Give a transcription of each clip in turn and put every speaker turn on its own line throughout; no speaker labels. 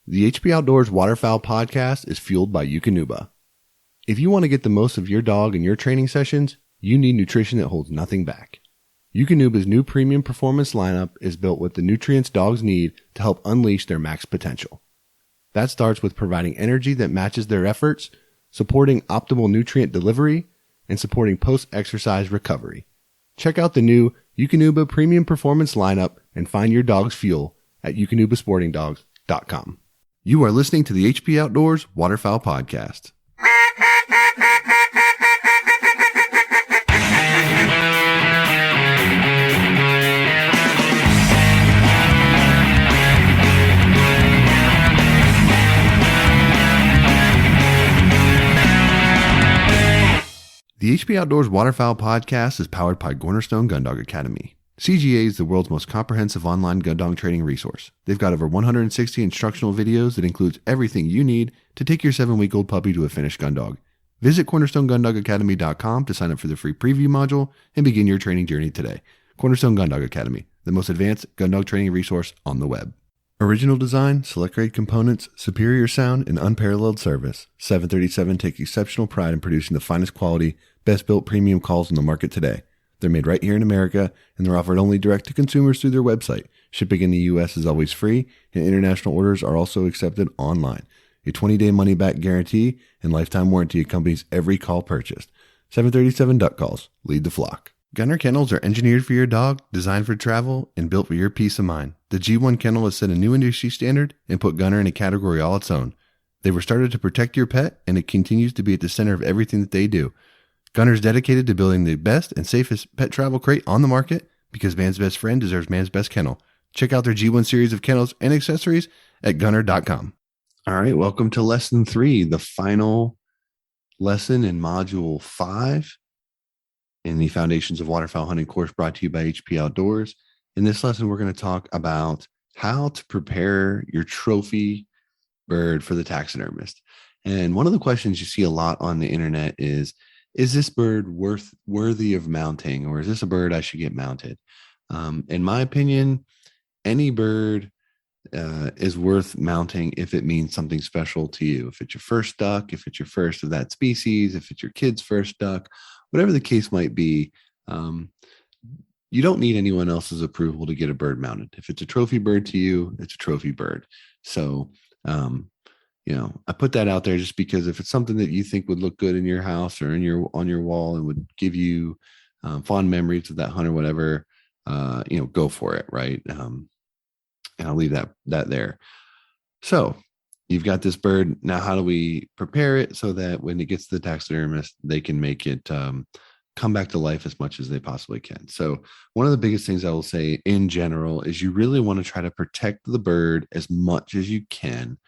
The HP Outdoors Waterfowl podcast is fueled by Eukanuba. If you want to get the most of your dog in your training sessions, you need nutrition that holds nothing back. Eukanuba's new premium performance lineup is built with the nutrients dogs need to help unleash their max potential. That starts with providing energy that matches their efforts, supporting optimal nutrient delivery, and supporting post-exercise recovery. Check out the new Eukanuba premium performance lineup and find your dog's fuel at eukanubasportingdogs.com. You are listening to the HP Outdoors Waterfowl Podcast. The HP Outdoors Waterfowl Podcast is powered by Cornerstone Gun Dog Academy. CGA is the world's most comprehensive online gun dog training resource. They've got over 160 instructional videos that includes everything you need to take your 7-week-old puppy to a finished gun dog. Visit cornerstonegundogacademy.com to sign up for the free preview module and begin your training journey today. Cornerstone Gun Dog Academy, the most advanced gun dog training resource on the web. Original design, select grade components, superior sound, and unparalleled service. 737 takes exceptional pride in producing the finest quality, best built premium calls on the market today. They're made right here in America, and they're offered only direct to consumers through their website. Shipping in the U.S. is always free, and international orders are also accepted online. A 20-day money-back guarantee and lifetime warranty accompanies every call purchased. 737 Duck Calls. Lead the flock. Gunner kennels are engineered for your dog, designed for travel, and built for your peace of mind. The G1 kennel has set a new industry standard and put Gunner in a category all its own. They were started to protect your pet, and it continues to be at the center of everything that they do. Gunner's dedicated to building the best and safest pet travel crate on the market because man's best friend deserves man's best kennel. Check out their G1 series of kennels and accessories at gunner.com. All right, welcome to lesson 3, the final lesson in module 5 in the Foundations of Waterfowl Hunting course brought to you by HP Outdoors. In this lesson, we're going to talk about how to prepare your trophy bird for the taxidermist. And one of the questions you see a lot on the internet is this bird worthy of mounting, or is this a bird I should get mounted? In my opinion, any bird is worth mounting if it means something special to you. If it's your first duck, if it's your first of that species, if it's your kid's first duck, whatever the case might be, you don't need anyone else's approval to get a bird mounted. If it's a trophy bird to you, it's a trophy bird. So, I put that out there just because if it's something that you think would look good in your house or on your wall and would give you fond memories of that hunt or whatever, go for it, right? And I'll leave that there. So you've got this bird. Now, how do we prepare it so that when it gets to the taxidermist, they can make it come back to life as much as they possibly can? So one of the biggest things I will say in general is you really want to try to protect the bird as much as you can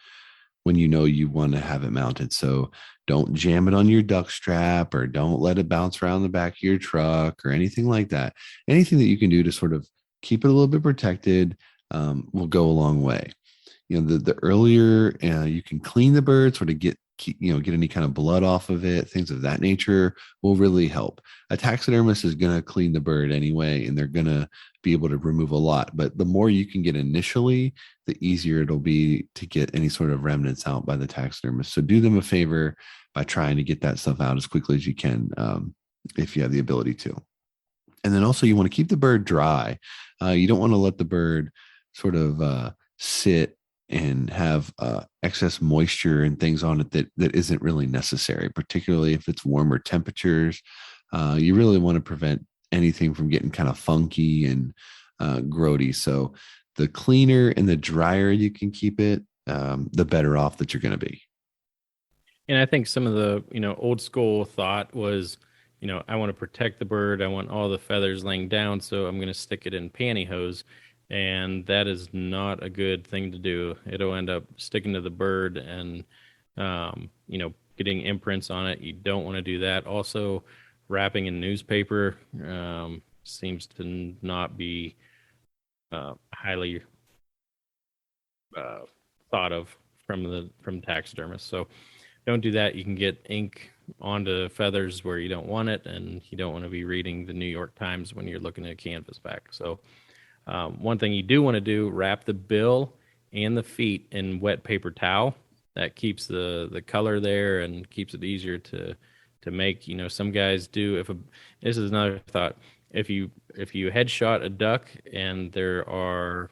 when you know you want to have it mounted. So don't jam it on your duck strap, or don't let it bounce around the back of your truck or anything like that. Anything that you can do to sort of keep it a little bit protected will go a long way. The earlier you can clean the bird, sort of get any kind of blood off of it, things of that nature will really help. A taxidermist is going to clean the bird anyway, and they're going to be able to remove a lot. But the more you can get initially, the easier it'll be to get any sort of remnants out by the taxidermist. So do them a favor by trying to get that stuff out as quickly as you can, if you have the ability to. And then also you want to keep the bird dry. You don't want to let the bird sort of sit and have excess moisture and things on it that isn't really necessary, particularly if it's warmer temperatures. You really want to prevent anything from getting kind of funky and grody. So the cleaner and the drier you can keep it, the better off that you're going to be.
And I think some of the, old school thought was, I want to protect the bird. I want all the feathers laying down, so I'm going to stick it in pantyhose. And that is not a good thing to do. It'll end up sticking to the bird and, getting imprints on it. You don't want to do that. Also, wrapping in newspaper seems to not be highly thought of from taxidermists. So don't do that. You can get ink onto feathers where you don't want it, and you don't want to be reading the New York Times when you're looking at a canvas back. So one thing you do want to do, wrap the bill and the feet in wet paper towel. That keeps the color there and keeps it easier to make. Some guys do. This is another thought. If you headshot a duck and there are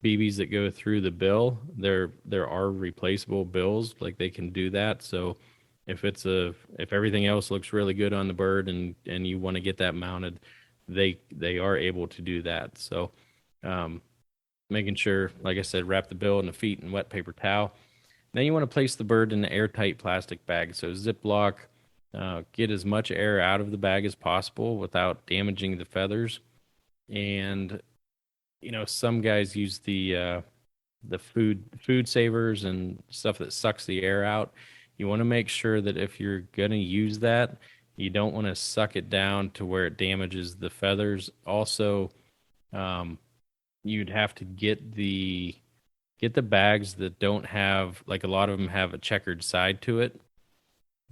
BBs that go through the bill, there are replaceable bills, like they can do that. So if everything else looks really good on the bird and you want to get that mounted, they are able to do that. So making sure, like I said, wrap the bill and the feet in wet paper towel. Then you want to place the bird in an airtight plastic bag. So Ziploc, get as much air out of the bag as possible without damaging the feathers. And some guys use the food savers and stuff that sucks the air out. You want to make sure that if you're going to use that, you don't want to suck it down to where it damages the feathers. Also, you'd have to get the bags that don't have, like, a lot of them have a checkered side to it.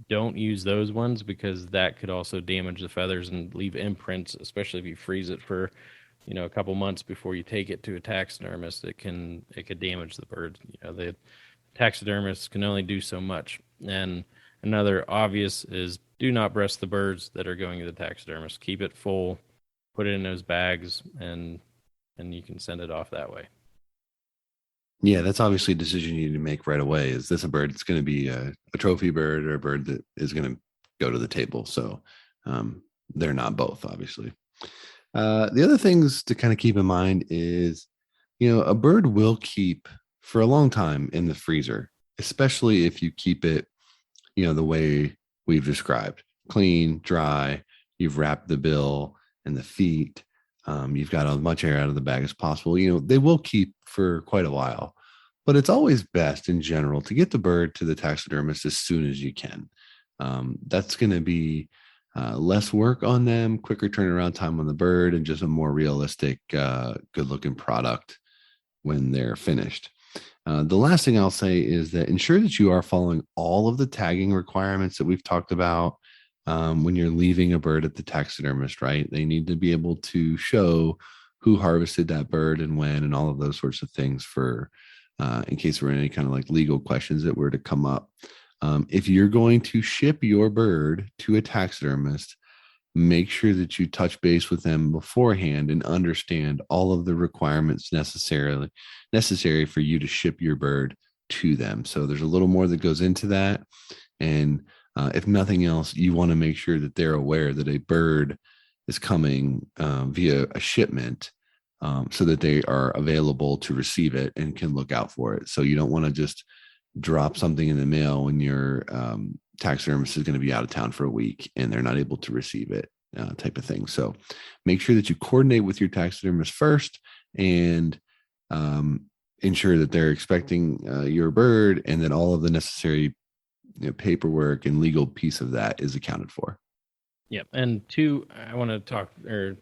Don't use those ones because that could also damage the feathers and leave imprints, especially if you freeze it for a couple months before you take it to a taxidermist. It could damage the bird. The taxidermists can only do so much. And another obvious is, do not breast the birds that are going to the taxidermist. Keep it full, put it in those bags, and you can send it off that way.
Yeah, that's obviously a decision you need to make right away. Is this a bird that's going to be a trophy bird or a bird that is going to go to the table? So they're not both, obviously. The other things to kind of keep in mind is, a bird will keep for a long time in the freezer, especially if you keep it, the way we've described: clean, dry, you've wrapped the bill and the feet. You've got as much air out of the bag as possible. They will keep for quite a while, but it's always best in general to get the bird to the taxidermist as soon as you can. That's going to be less work on them, quicker turnaround time on the bird, and just a more realistic, good looking product when they're finished. The last thing I'll say is that ensure that you are following all of the tagging requirements that we've talked about. When you're leaving a bird at the taxidermist, right? They need to be able to show who harvested that bird and when, and all of those sorts of things for, in case there were any kind of like legal questions that were to come up. If you're going to ship your bird to a taxidermist, make sure that you touch base with them beforehand and understand all of the requirements necessary for you to ship your bird to them. So there's a little more that goes into that. And if nothing else, you want to make sure that they're aware that a bird is coming via a shipment, so that they are available to receive it and can look out for it. So you don't want to just drop something in the mail when your taxidermist is going to be out of town for a week and they're not able to receive it, type of thing. So make sure that you coordinate with your taxidermist first and ensure that they're expecting your bird, and that all of the necessary paperwork and legal piece of that is accounted for.
Yep. And I want to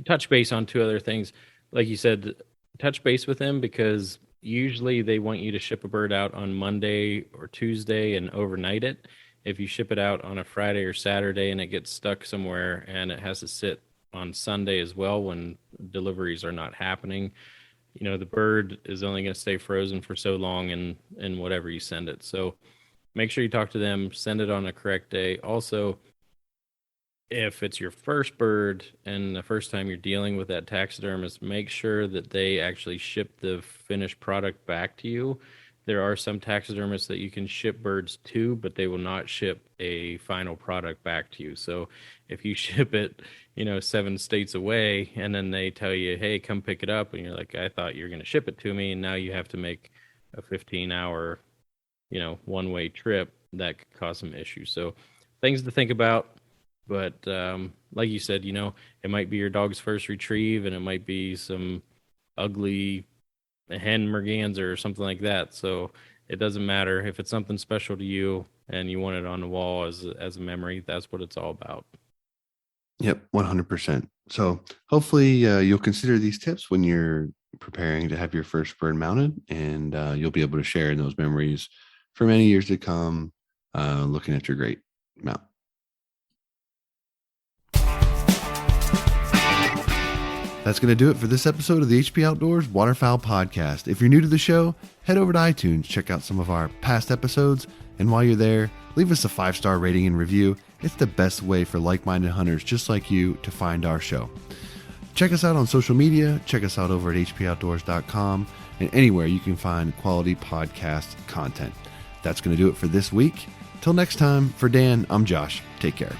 touch base on two other things. Like you said, touch base with them, because usually they want you to ship a bird out on Monday or Tuesday and overnight it. If you ship it out on a Friday or Saturday and it gets stuck somewhere and it has to sit on Sunday as well when deliveries are not happening, the bird is only going to stay frozen for so long in whatever you send it. So make sure you talk to them, send it on a correct day. Also, if it's your first bird and the first time you're dealing with that taxidermist, make sure that they actually ship the finished product back to you. There are some taxidermists that you can ship birds to, but they will not ship a final product back to you. So if you ship it, 7 states away, and then they tell you, hey, come pick it up, and you're like, I thought you were going to ship it to me, and now you have to make a 15-hour one-way trip, that could cause some issues. So things to think about. But like you said, it might be your dog's first retrieve, and it might be some ugly hen merganser or something like that. So it doesn't matter. If it's something special to you and you want it on the wall as a memory, that's what it's all about.
Yep, 100%. So hopefully you'll consider these tips when you're preparing to have your first bird mounted, and you'll be able to share in those memories for many years to come, looking at your great mount. That's going to do it for this episode of the HP Outdoors Waterfowl Podcast. If you're new to the show, head over to iTunes, check out some of our past episodes, and while you're there, leave us a 5-star rating and review. It's the best way for like-minded hunters just like you to find our show. Check us out on social media, check us out over at hpoutdoors.com, and anywhere you can find quality podcast content. That's going to do it for this week. Till next time, for Dan, I'm Josh. Take care.